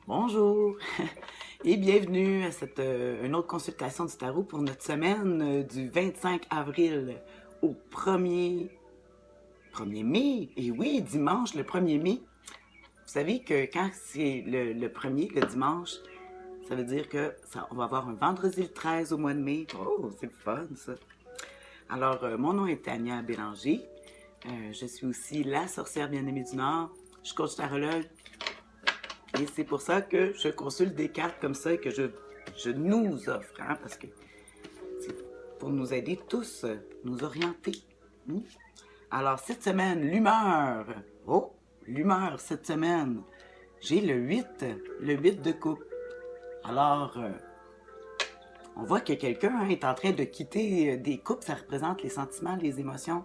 Bonjour et bienvenue à une autre consultation du tarot pour notre semaine du 25 avril au 1er mai. Et oui, dimanche, le 1er mai. Vous savez que quand c'est le 1er, le dimanche, ça veut dire que on va avoir un vendredi le 13 au mois de mai. Oh, c'est le fun ça! Alors, mon nom est Tania Bélanger. Je suis aussi la sorcière bien-aimée du Nord. Je suis coach tarologue. Et c'est pour ça que je consulte des cartes comme ça et que je nous offre, hein, parce que c'est pour nous aider tous, nous orienter. Alors, cette semaine, l'humeur. Oh, l'humeur cette semaine. J'ai le 8 de coupe. Alors, on voit que quelqu'un est en train de quitter des coupes, ça représente les sentiments, les émotions.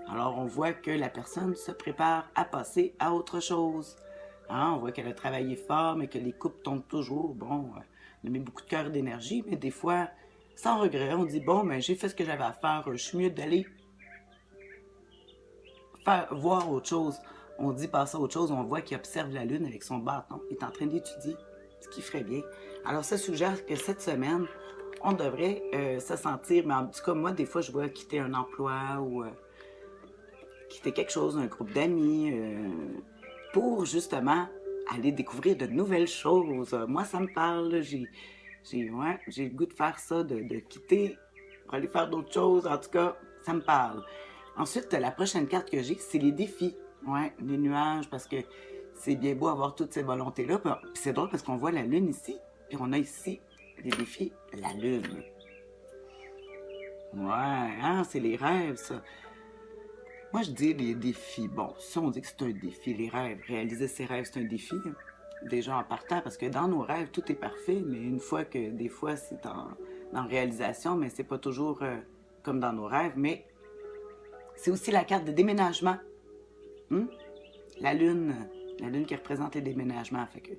Alors, on voit que la personne se prépare à passer à autre chose. Hein, on voit qu'elle a travaillé fort, mais que les coupes tombent toujours. Bon, on a mis beaucoup de cœur et d'énergie, mais des fois, sans regret, on dit, bon, ben, j'ai fait ce que j'avais à faire, je suis mieux d'aller voir autre chose. On dit passer à autre chose, on voit qu'il observe la lune avec son bâton. Il est en train d'étudier ce qui ferait bien. Alors, ça suggère que cette semaine, on devrait se sentir, mais en tout cas, moi, des fois, je vois quitter un emploi ou quitter quelque chose, un groupe d'amis, pour justement aller découvrir de nouvelles choses. Moi, ça me parle, j'ai le goût de faire ça, de quitter pour aller faire d'autres choses. En tout cas, ça me parle. Ensuite, la prochaine carte que j'ai, c'est les défis. Ouais, les nuages, parce que c'est bien beau avoir toutes ces volontés-là. Puis c'est drôle parce qu'on voit la lune ici, puis on a ici les défis, la lune. Ouais, hein, c'est les rêves, ça. Moi, je dis les défis. Bon, si on dit que c'est un défi, les rêves, réaliser ses rêves, c'est un défi. Déjà en partant, parce que dans nos rêves, tout est parfait, mais une fois que des fois c'est en réalisation, mais c'est pas toujours comme dans nos rêves, mais c'est aussi la carte de déménagement. La lune qui représente les déménagements. Fait que,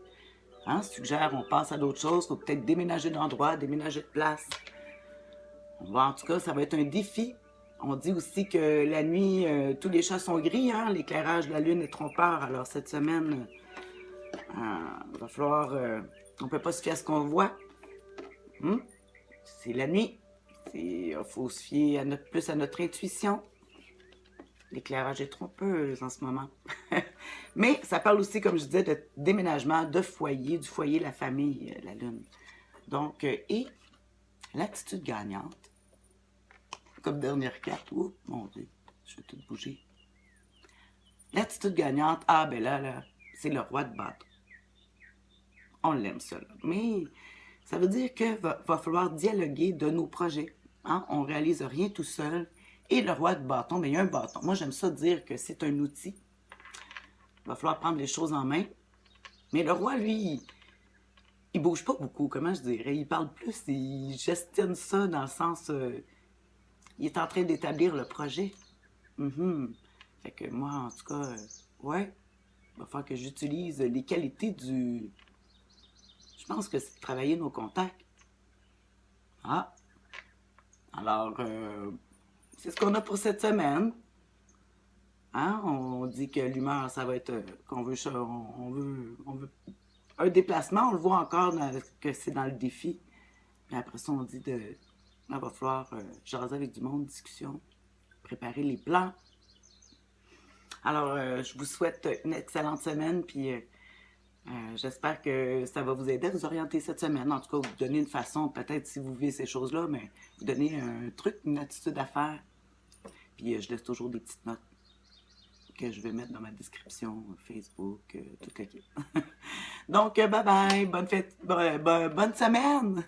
hein, suggère, on passe à d'autres choses, faut peut-être déménager d'endroit, déménager de place. En tout cas, ça va être un défi. On dit aussi que la nuit, tous les chats sont gris, hein? L'éclairage de la lune est trompeur. Alors cette semaine, il va falloir... on ne peut pas se fier à ce qu'on voit. C'est la nuit. Il faut se fier plus à notre intuition. L'éclairage est trompeuse en ce moment. Mais ça parle aussi, comme je disais, de déménagement, de foyer, du foyer, la famille, la lune. Donc, et l'attitude gagnante. Comme dernière carte. Oups, mon Dieu, je vais tout bouger. L'attitude gagnante, ah ben là, c'est le roi de bâton. On l'aime ça, là. Mais ça veut dire qu'il va falloir dialoguer de nos projets. Hein? On ne réalise rien tout seul. Et le roi de bâton, ben, il y a un bâton. Moi, j'aime ça dire que c'est un outil. Il va falloir prendre les choses en main. Mais le roi, lui, il bouge pas beaucoup, comment je dirais. Il parle plus, il gestionne ça dans le sens... il est en train d'établir le projet. Fait que moi, en tout cas, ouais, il va falloir que j'utilise les qualités du... Je pense que c'est de travailler nos contacts. Ah! Alors, c'est ce qu'on a pour cette semaine. Hein? On dit que l'humeur, ça va être... qu'on veut, on veut un déplacement, on le voit encore que c'est dans le défi. Mais après ça, on dit de... Il va falloir jaser avec du monde, discussion, préparer les plans. Alors, je vous souhaite une excellente semaine, puis j'espère que ça va vous aider à vous orienter cette semaine. En tout cas, vous donner une façon, peut-être si vous vivez ces choses-là, mais vous donner un truc, une attitude à faire. Puis je laisse toujours des petites notes que je vais mettre dans ma description, Facebook, tout le kit. Donc, bye bye, bonne fête, bonne semaine!